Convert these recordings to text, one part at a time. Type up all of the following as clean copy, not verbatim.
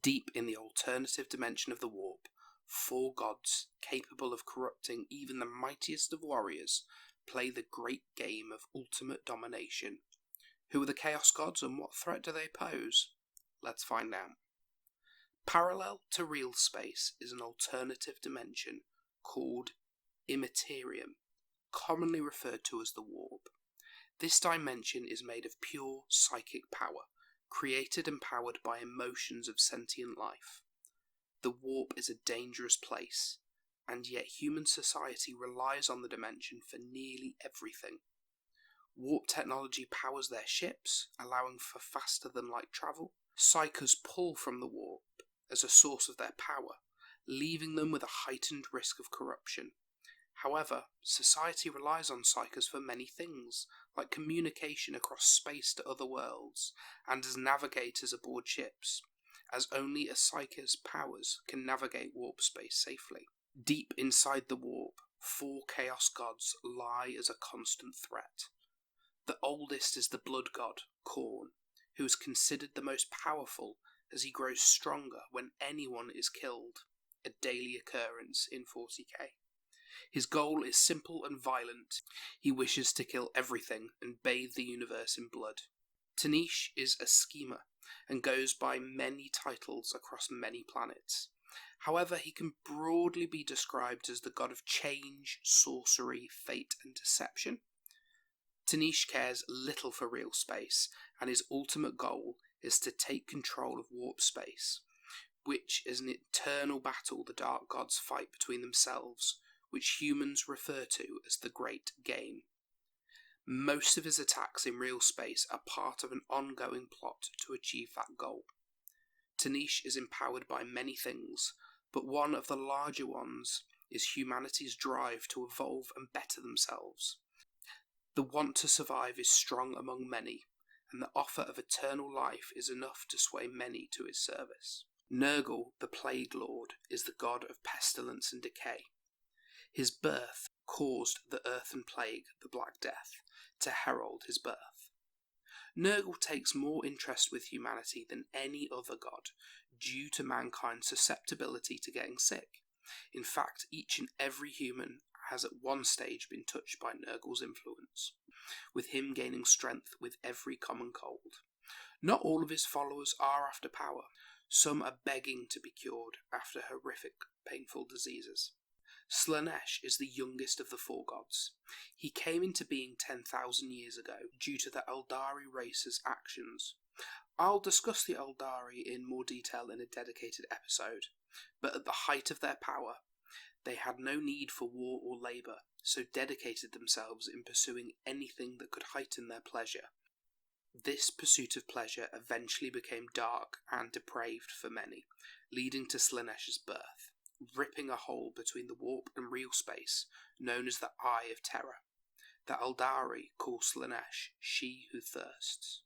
Deep in the alternative dimension of the warp, 4 gods, capable of corrupting even the mightiest of warriors, play the great game of ultimate domination. Who are the Chaos Gods and what threat do they pose? Let's find out. Parallel to real space is an alternative dimension called Imperium, commonly referred to as the warp. This dimension is made of pure psychic power, created and powered by emotions of sentient life. The warp is a dangerous place, and yet human society relies on the dimension for nearly everything. Warp technology powers their ships, allowing for faster-than-light travel. Psychers pull from the warp as a source of their power, leaving them with a heightened risk of corruption. However, society relies on psychers for many things, like communication across space to other worlds, and as navigators aboard ships, as only a psycher's powers can navigate warp space safely. Deep inside the warp, 4 Chaos Gods lie as a constant threat. The oldest is the Blood God, Khorne, who is considered the most powerful as he grows stronger when anyone is killed, a daily occurrence in 40k. His goal is simple and violent. He wishes to kill everything and bathe the universe in blood. Tanish is a schemer and goes by many titles across many planets. However, he can broadly be described as the god of change, sorcery, fate and deception. Tanish cares little for real space, and his ultimate goal is to take control of warp space, which is an eternal battle the dark gods fight between themselves, which humans refer to as the Great Game. Most of his attacks in real space are part of an ongoing plot to achieve that goal. Tanish is empowered by many things, but one of the larger ones is humanity's drive to evolve and better themselves. The want to survive is strong among many, and the offer of eternal life is enough to sway many to his service. Nurgle, the Plague Lord, is the god of pestilence and decay. His birth caused the Earthen Plague, the Black Death, to herald his birth. Nurgle takes more interest with humanity than any other god, due to mankind's susceptibility to getting sick. In fact, each and every human has at one stage been touched by Nurgle's influence, with him gaining strength with every common cold. Not all of his followers are after power. Some are begging to be cured after horrific, painful diseases. Slaanesh is the youngest of the 4 gods. He came into being 10,000 years ago due to the Eldari race's actions. I'll discuss the Eldari in more detail in a dedicated episode, but at the height of their power, they had no need for war or labour, so dedicated themselves in pursuing anything that could heighten their pleasure. This pursuit of pleasure eventually became dark and depraved for many, leading to Slaanesh's birth, ripping a hole between the warp and real space, known as the Eye of Terror. The Eldari call Slaanesh She Who Thirsts.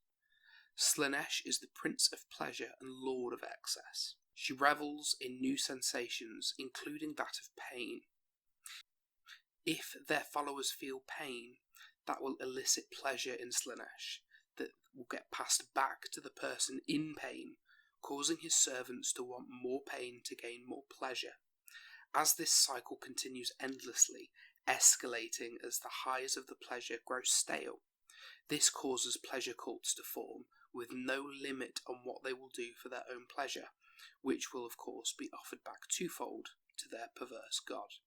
Slaanesh is the Prince of Pleasure and Lord of Excess. She revels in new sensations, including that of pain. If their followers feel pain, that will elicit pleasure in Slaanesh that will get passed back to the person in pain, causing his servants to want more pain to gain more pleasure. As this cycle continues endlessly, escalating as the highs of the pleasure grow stale, this causes pleasure cults to form, with no limit on what they will do for their own pleasure, which will of course be offered back twofold to their perverse god.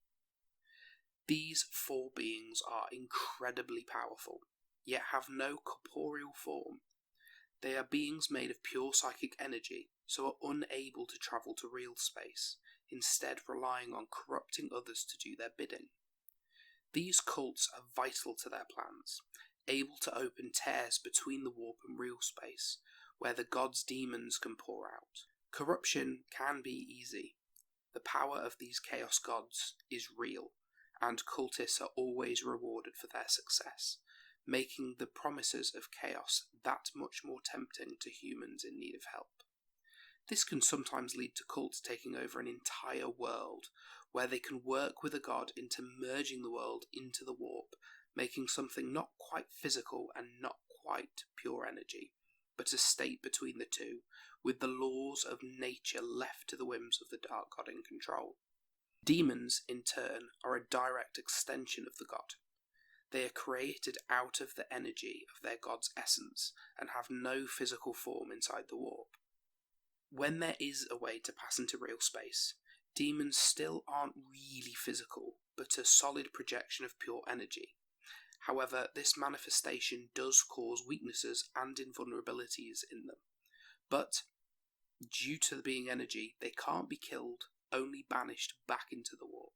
These 4 beings are incredibly powerful, yet have no corporeal form. They are beings made of pure psychic energy, so are unable to travel to real space, instead relying on corrupting others to do their bidding. These cults are vital to their plans, able to open tears between the warp and real space, where the gods' demons can pour out. Corruption can be easy. The power of these chaos gods is real, and cultists are always rewarded for their success, making the promises of chaos that much more tempting to humans in need of help. This can sometimes lead to cults taking over an entire world, where they can work with a god into merging the world into the warp, making something not quite physical and not quite pure energy, but a state between the two, with the laws of nature left to the whims of the Dark God in control. Demons, in turn, are a direct extension of the god. They are created out of the energy of their god's essence and have no physical form inside the warp. When there is a way to pass into real space, demons still aren't really physical, but a solid projection of pure energy. However, this manifestation does cause weaknesses and invulnerabilities in them. But, due to being energy, they can't be killed, only banished back into the warp.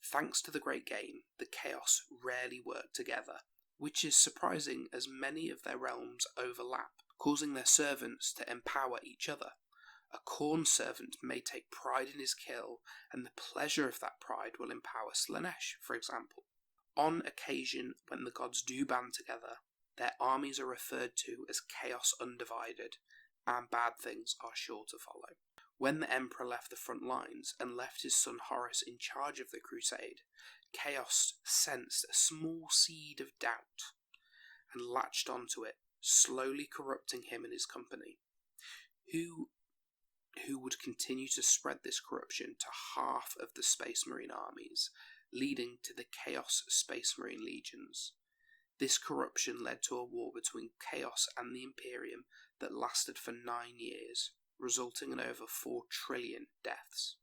Thanks to the Great Game, the Chaos rarely work together, which is surprising as many of their realms overlap, causing their servants to empower each other. A Khorne servant may take pride in his kill, and the pleasure of that pride will empower Slaanesh, for example. On occasion, when the gods do band together, their armies are referred to as Chaos Undivided, and bad things are sure to follow. When the Emperor left the front lines and left his son Horus in charge of the crusade, Chaos sensed a small seed of doubt and latched onto it, slowly corrupting him and his company, who would continue to spread this corruption to half of the Space Marine armies, leading to the Chaos Space Marine legions. This corruption led to a war between Chaos and the Imperium that lasted for 9 years, resulting in over 4 trillion deaths.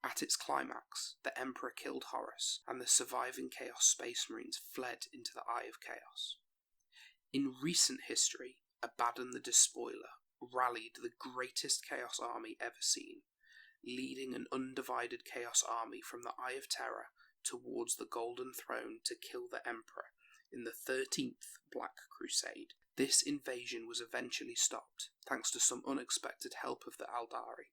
At its climax, the Emperor killed Horus, and the surviving Chaos Space Marines fled into the Eye of Chaos. In recent history, Abaddon the Despoiler rallied the greatest Chaos army ever seen, leading an undivided Chaos army from the Eye of Terror towards the Golden Throne to kill the Emperor in the 13th Black Crusade. This invasion was eventually stopped, thanks to some unexpected help of the Aldari.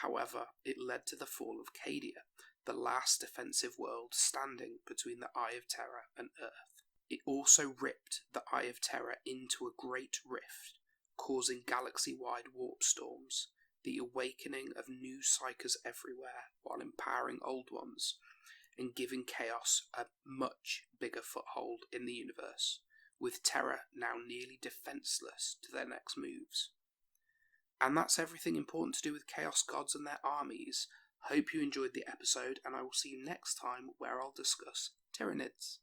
However, it led to the fall of Cadia, the last defensive world standing between the Eye of Terror and Earth. It also ripped the Eye of Terror into a great rift, causing galaxy-wide warp storms, the awakening of new psychers everywhere while empowering old ones, and giving Chaos a much bigger foothold in the universe, with Terror now nearly defenceless to their next moves. And that's everything important to do with Chaos Gods and their armies. Hope you enjoyed the episode, and I will see you next time where I'll discuss Tyranids.